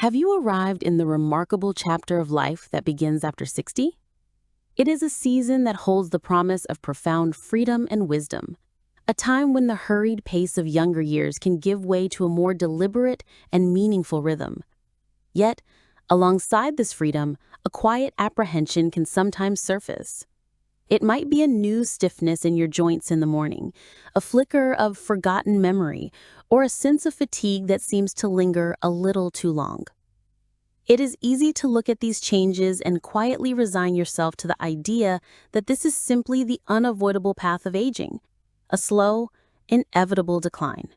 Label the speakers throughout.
Speaker 1: Have you arrived in the remarkable chapter of life that begins after 60? It is a season that holds the promise of profound freedom and wisdom, a time when the hurried pace of younger years can give way to a more deliberate and meaningful rhythm. Yet, alongside this freedom, a quiet apprehension can sometimes surface. It might be a new stiffness in your joints in the morning, a flicker of forgotten memory, or a sense of fatigue that seems to linger a little too long. It is easy to look at these changes and quietly resign yourself to the idea that this is simply the unavoidable path of aging, a slow, inevitable decline.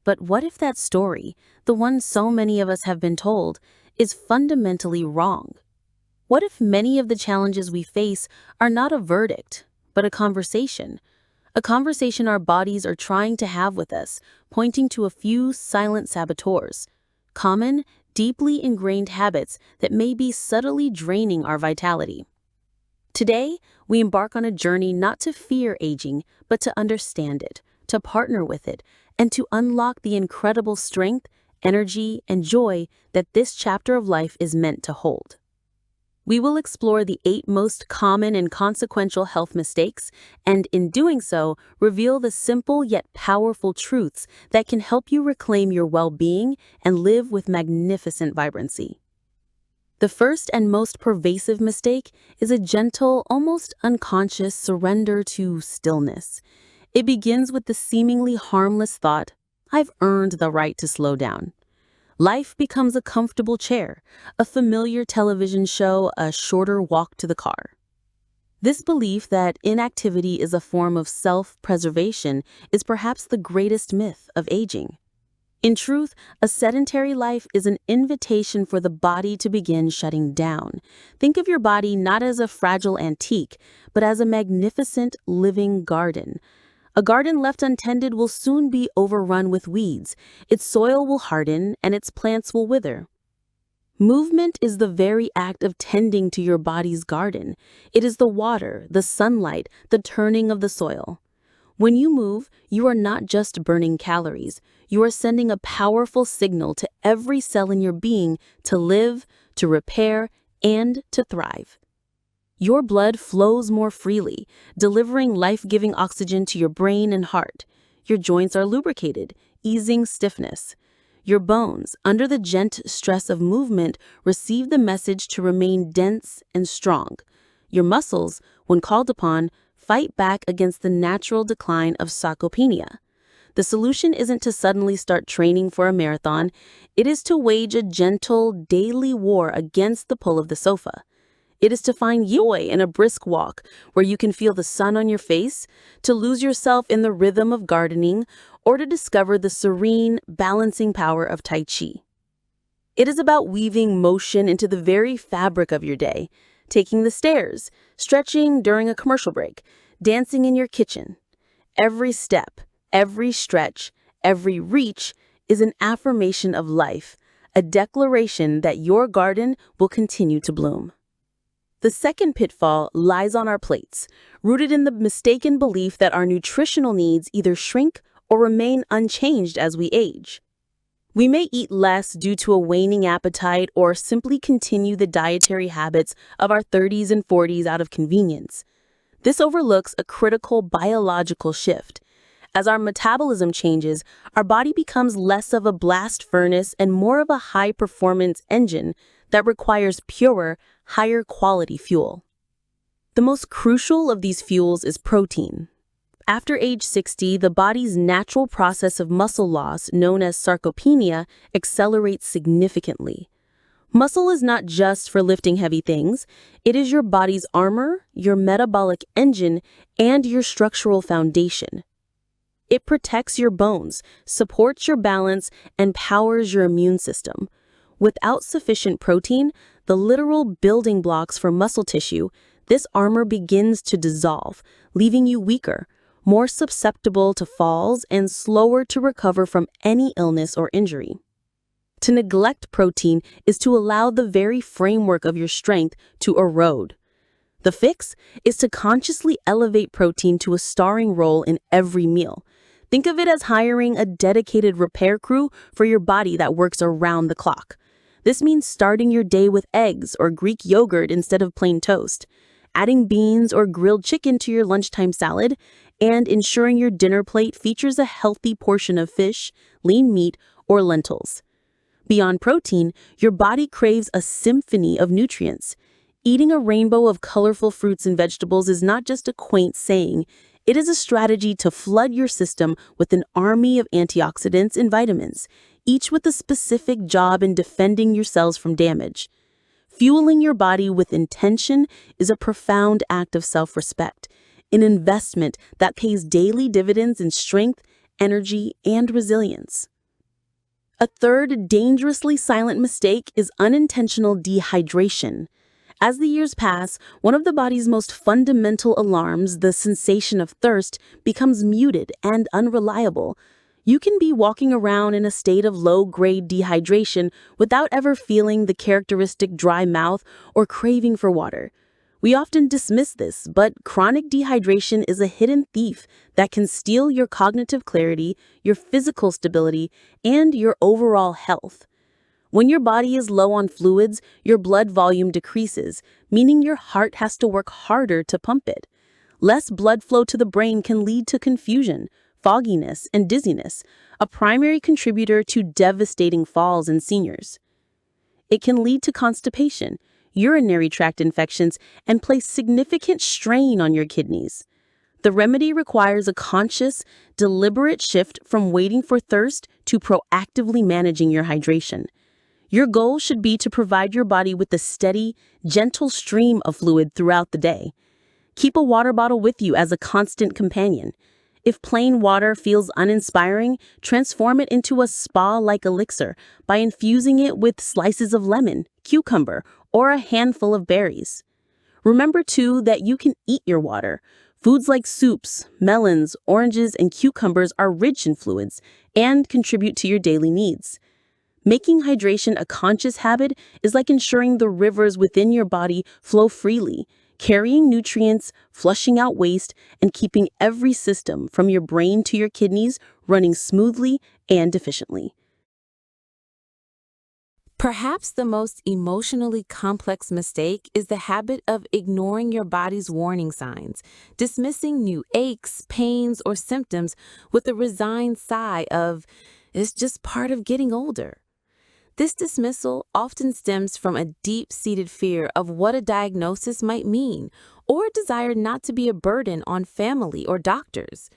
Speaker 1: But what if that story, the one so many of us have been told, is fundamentally wrong? What if many of the challenges we face are not a verdict, but a conversation our bodies are trying to have with us, pointing to a few silent saboteurs, common, deeply ingrained habits that may be subtly draining our vitality? Today, we embark on a journey not to fear aging, but to understand it, to partner with it, and to unlock the incredible strength, energy, and joy that this chapter of life is meant to hold. We will explore the 8 most common and consequential health mistakes, and in doing so, reveal the simple yet powerful truths that can help you reclaim your well-being and live with magnificent vibrancy. The first and most pervasive mistake is a gentle, almost unconscious surrender to stillness. It begins with the seemingly harmless thought, "I've earned the right to slow down." Life becomes a comfortable chair, a familiar television show, a shorter walk to the car. This belief that inactivity is a form of self-preservation is perhaps the greatest myth of aging. In truth, a sedentary life is an invitation for the body to begin shutting down. Think of your body not as a fragile antique, but as a magnificent living garden. A garden left untended will soon be overrun with weeds, its soil will harden, and its plants will wither. Movement is the very act of tending to your body's garden. It is the water, the sunlight, the turning of the soil. When you move, you are not just burning calories, you are sending a powerful signal to every cell in your being to live, to repair, and to thrive. Your blood flows more freely, delivering life-giving oxygen to your brain and heart. Your joints are lubricated, easing stiffness. Your bones, under the gentle stress of movement, receive the message to remain dense and strong. Your muscles, when called upon, fight back against the natural decline of sarcopenia. The solution isn't to suddenly start training for a marathon. It is to wage a gentle, daily war against the pull of the sofa. It is to find joy in a brisk walk where you can feel the sun on your face, to lose yourself in the rhythm of gardening, or to discover the serene, balancing power of Tai Chi. It is about weaving motion into the very fabric of your day, taking the stairs, stretching during a commercial break, dancing in your kitchen. Every step, every stretch, every reach is an affirmation of life, a declaration that your garden will continue to bloom. The second pitfall lies on our plates, rooted in the mistaken belief that our nutritional needs either shrink or remain unchanged as we age. We may eat less due to a waning appetite or simply continue the dietary habits of our 30s and 40s out of convenience. This overlooks a critical biological shift. As our metabolism changes, our body becomes less of a blast furnace and more of a high-performance engine that requires purer, higher quality fuel. The most crucial of these fuels is protein. After age 60, the body's natural process of muscle loss, known as sarcopenia, accelerates significantly. Muscle is not just for lifting heavy things. It is your body's armor, your metabolic engine, and your structural foundation. It protects your bones, supports your balance, and powers your immune system. Without sufficient protein, the literal building blocks for muscle tissue, this armor begins to dissolve, leaving you weaker, more susceptible to falls, and slower to recover from any illness or injury. To neglect protein is to allow the very framework of your strength to erode. The fix is to consciously elevate protein to a starring role in every meal. Think of it as hiring a dedicated repair crew for your body that works around the clock. This means starting your day with eggs or Greek yogurt instead of plain toast, adding beans or grilled chicken to your lunchtime salad, and ensuring your dinner plate features a healthy portion of fish, lean meat, or lentils. Beyond protein, your body craves a symphony of nutrients. Eating a rainbow of colorful fruits and vegetables is not just a quaint saying, it is a strategy to flood your system with an army of antioxidants and vitamins, each with a specific job in defending your cells from damage. Fueling your body with intention is a profound act of self-respect, an investment that pays daily dividends in strength, energy, and resilience. A third dangerously silent mistake is unintentional dehydration. As the years pass, one of the body's most fundamental alarms, the sensation of thirst, becomes muted and unreliable. You can be walking around in a state of low-grade dehydration without ever feeling the characteristic dry mouth or craving for water. We often dismiss this, but chronic dehydration is a hidden thief that can steal your cognitive clarity, your physical stability, and your overall health. When your body is low on fluids, your blood volume decreases, meaning your heart has to work harder to pump it. Less blood flow to the brain can lead to confusion, fogginess, and dizziness, a primary contributor to devastating falls in seniors. It can lead to constipation, urinary tract infections, and place significant strain on your kidneys. The remedy requires a conscious, deliberate shift from waiting for thirst to proactively managing your hydration. Your goal should be to provide your body with a steady, gentle stream of fluid throughout the day. Keep a water bottle with you as a constant companion. If plain water feels uninspiring, transform it into a spa-like elixir by infusing it with slices of lemon, cucumber, or a handful of berries. Remember, too, that you can eat your water. Foods like soups, melons, oranges, and cucumbers are rich in fluids and contribute to your daily needs. Making hydration a conscious habit is like ensuring the rivers within your body flow freely, carrying nutrients, flushing out waste, and keeping every system from your brain to your kidneys running smoothly and efficiently. Perhaps the most emotionally complex mistake is the habit of ignoring your body's warning signs, dismissing new aches, pains, or symptoms with a resigned sigh of, "It's just part of getting older." This dismissal often stems from a deep-seated fear of what a diagnosis might mean, or a desire not to be a burden on family or doctors.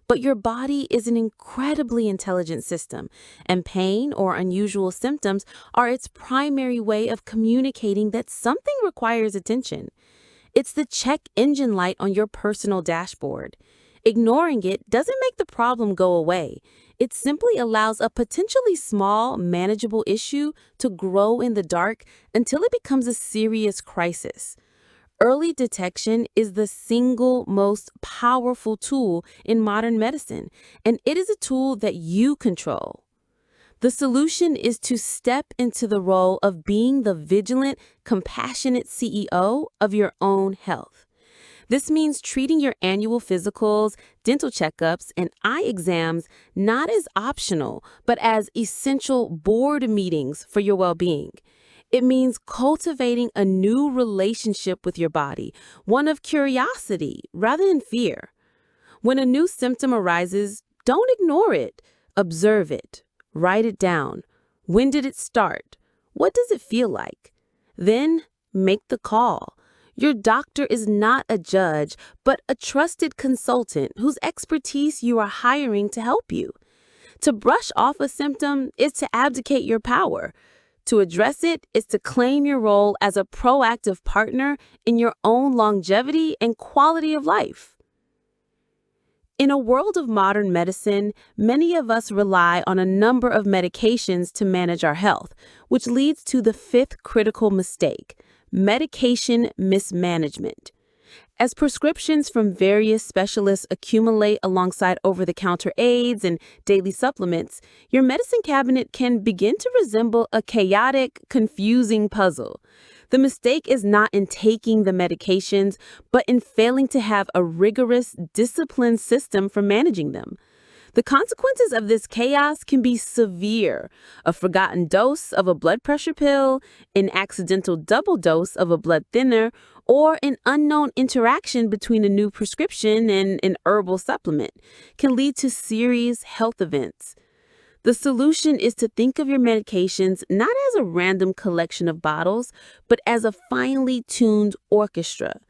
Speaker 1: But your body is an incredibly intelligent system, and pain or unusual symptoms are its primary way of communicating that something requires attention. It's the check engine light on your personal dashboard. Ignoring it doesn't make the problem go away. It simply allows a potentially small, manageable issue to grow in the dark until it becomes a serious crisis. Early detection is the single most powerful tool in modern medicine, and it is a tool that you control. The solution is to step into the role of being the vigilant, compassionate CEO of your own health. This means treating your annual physicals, dental checkups, and eye exams not as optional, but as essential board meetings for your well-being. It means cultivating a new relationship with your body, one of curiosity rather than fear. When a new symptom arises, don't ignore it. Observe it. Write it down. When did it start? What does it feel like? Then make the call. Your doctor is not a judge, but a trusted consultant whose expertise you are hiring to help you. To brush off a symptom is to abdicate your power. To address it is to claim your role as a proactive partner in your own longevity and quality of life. In a world of modern medicine, many of us rely on a number of medications to manage our health, which leads to the fifth critical mistake: medication mismanagement. As prescriptions from various specialists accumulate alongside over-the-counter aids and daily supplements, your medicine cabinet can begin to resemble a chaotic, confusing puzzle. The mistake is not in taking the medications, but in failing to have a rigorous, disciplined system for managing them. The consequences of this chaos can be severe. A forgotten dose of a blood pressure pill, an accidental double dose of a blood thinner, or an unknown interaction between a new prescription and an herbal supplement can lead to serious health events. The solution is to think of your medications not as a random collection of bottles, but as a finely tuned orchestra.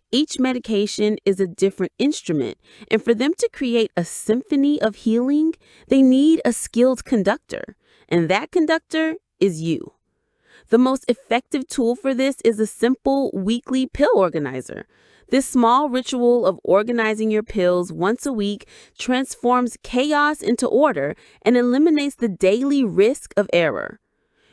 Speaker 1: Each medication is a different instrument, and for them to create a symphony of healing, they need a skilled conductor, and that conductor is you. The most effective tool for this is a simple weekly pill organizer. This small ritual of organizing your pills once a week transforms chaos into order and eliminates the daily risk of error.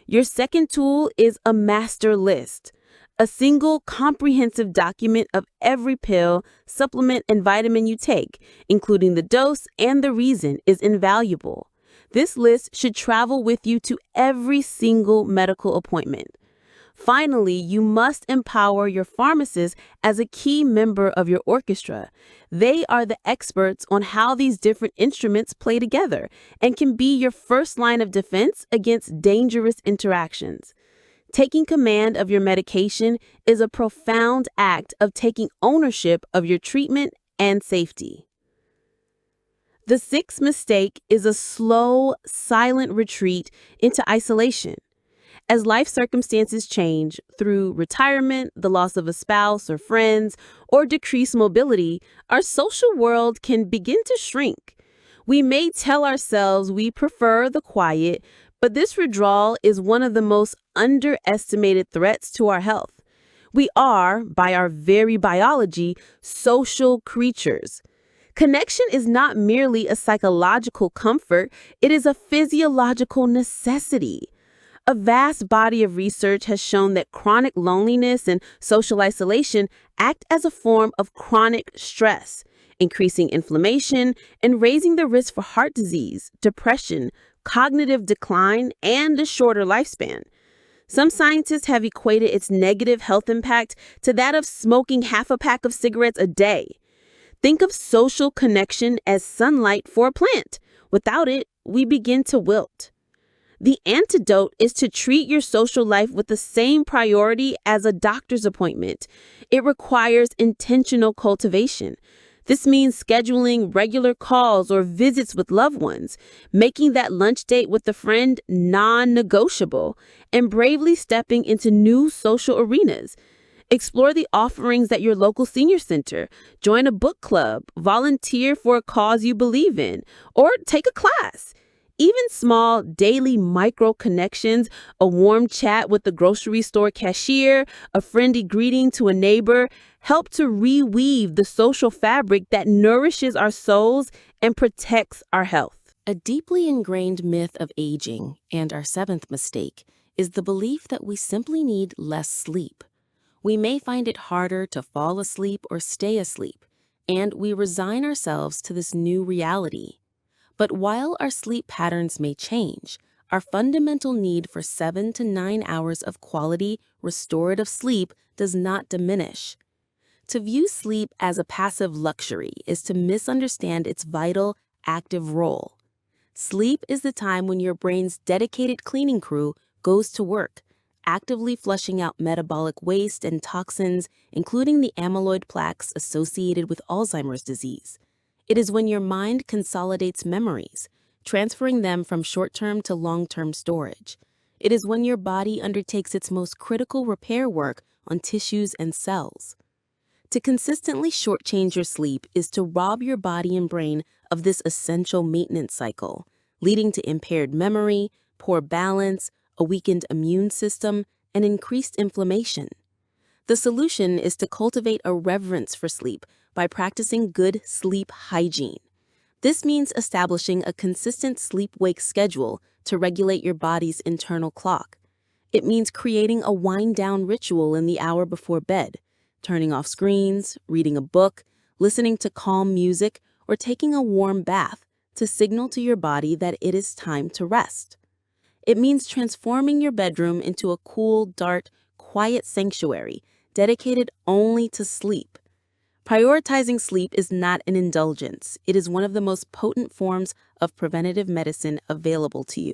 Speaker 1: Your second tool is a master list. A single comprehensive document of every pill, supplement, and vitamin you take, including the dose and the reason, is invaluable. This list should travel with you to every single medical appointment. Finally, you must empower your pharmacist as a key member of your orchestra. They are the experts on how these different instruments play together and can be your first line of defense against dangerous interactions. Taking command of your medication is a profound act of taking ownership of your treatment and safety. The sixth mistake is a slow, silent retreat into isolation. As life circumstances change through retirement, the loss of a spouse or friends, or decreased mobility, our social world can begin to shrink. We may tell ourselves we prefer the quiet, but this withdrawal is one of the most underestimated threats to our health. We are, by our very biology, social creatures. Connection is not merely a psychological comfort, it is a physiological necessity. A vast body of research has shown that chronic loneliness and social isolation act as a form of chronic stress, increasing inflammation and raising the risk for heart disease, depression, cognitive decline, and a shorter lifespan. Some scientists have equated its negative health impact to that of smoking half a pack of cigarettes a day. Think of social connection as sunlight for a plant. Without it, we begin to wilt. The antidote is to treat your social life with the same priority as a doctor's appointment. It requires intentional cultivation. This means scheduling regular calls or visits with loved ones, making that lunch date with a friend non-negotiable, and bravely stepping into new social arenas. Explore the offerings at your local senior center, join a book club, volunteer for a cause you believe in, or take a class. Even small daily micro connections, a warm chat with the grocery store cashier, a friendly greeting to a neighbor, help to reweave the social fabric that nourishes our souls and protects our health. A deeply ingrained myth of aging, and our seventh mistake, is the belief that we simply need less sleep. We may find it harder to fall asleep or stay asleep, and we resign ourselves to this new reality. But while our sleep patterns may change, our fundamental need for 7 to 9 hours of quality, restorative sleep does not diminish. To view sleep as a passive luxury is to misunderstand its vital, active role. Sleep is the time when your brain's dedicated cleaning crew goes to work, actively flushing out metabolic waste and toxins, including the amyloid plaques associated with Alzheimer's disease. It is when your mind consolidates memories, transferring them from short-term to long-term storage. It is when your body undertakes its most critical repair work on tissues and cells. To consistently shortchange your sleep is to rob your body and brain of this essential maintenance cycle, leading to impaired memory, poor balance, a weakened immune system, and increased inflammation. The solution is to cultivate a reverence for sleep by practicing good sleep hygiene. This means establishing a consistent sleep-wake schedule to regulate your body's internal clock. It means creating a wind-down ritual in the hour before bed, turning off screens, reading a book, listening to calm music, or taking a warm bath to signal to your body that it is time to rest. It means transforming your bedroom into a cool, dark, quiet sanctuary dedicated only to sleep. Prioritizing sleep is not an indulgence. It is one of the most potent forms of preventative medicine available to you.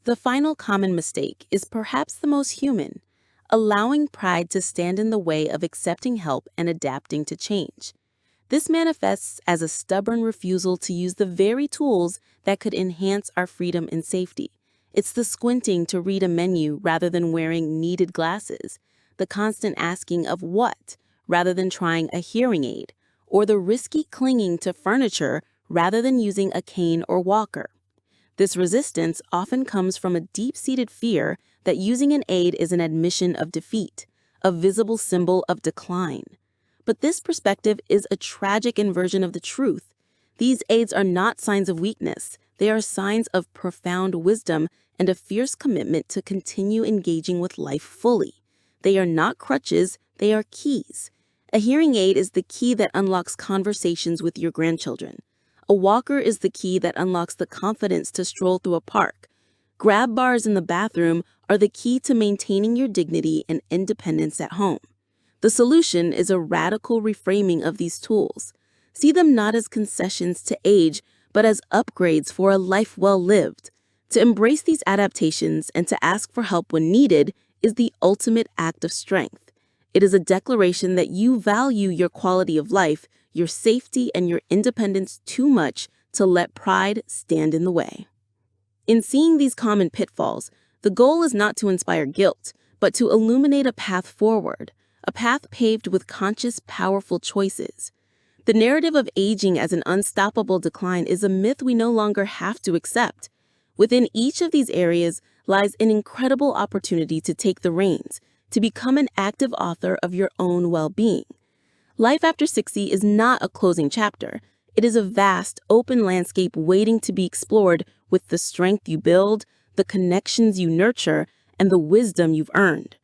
Speaker 1: The final common mistake is perhaps the most human, allowing pride to stand in the way of accepting help and adapting to change. This manifests as a stubborn refusal to use the very tools that could enhance our freedom and safety. It's the squinting to read a menu rather than wearing needed glasses, the constant asking of what rather than trying a hearing aid, or the risky clinging to furniture rather than using a cane or walker. This resistance often comes from a deep-seated fear that using an aid is an admission of defeat, a visible symbol of decline. But this perspective is a tragic inversion of the truth. These aids are not signs of weakness. They are signs of profound wisdom and a fierce commitment to continue engaging with life fully. They are not crutches, they are keys. A hearing aid is the key that unlocks conversations with your grandchildren. A walker is the key that unlocks the confidence to stroll through a park. Grab bars in the bathroom are the key to maintaining your dignity and independence at home. The solution is a radical reframing of these tools. See them not as concessions to age, but as upgrades for a life well lived. To embrace these adaptations and to ask for help when needed is the ultimate act of strength. It is a declaration that you value your quality of life, your safety, and your independence too much to let pride stand in the way. In seeing these common pitfalls, the goal is not to inspire guilt, but to illuminate a path forward, a path paved with conscious, powerful choices. The narrative of aging as an unstoppable decline is a myth we no longer have to accept. Within each of these areas lies an incredible opportunity to take the reins, to become an active author of your own well-being. Life after 60 is not a closing chapter. It is a vast, open landscape waiting to be explored with the strength you build, the connections you nurture, and the wisdom you've earned.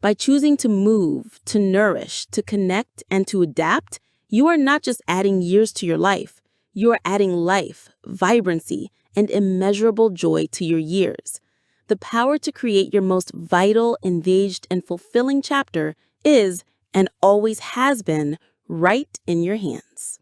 Speaker 1: By choosing to move, to nourish, to connect, and to adapt, you are not just adding years to your life. You are adding life, vibrancy, and immeasurable joy to your years. The power to create your most vital, engaged, and fulfilling chapter is, and always has been, right in your hands.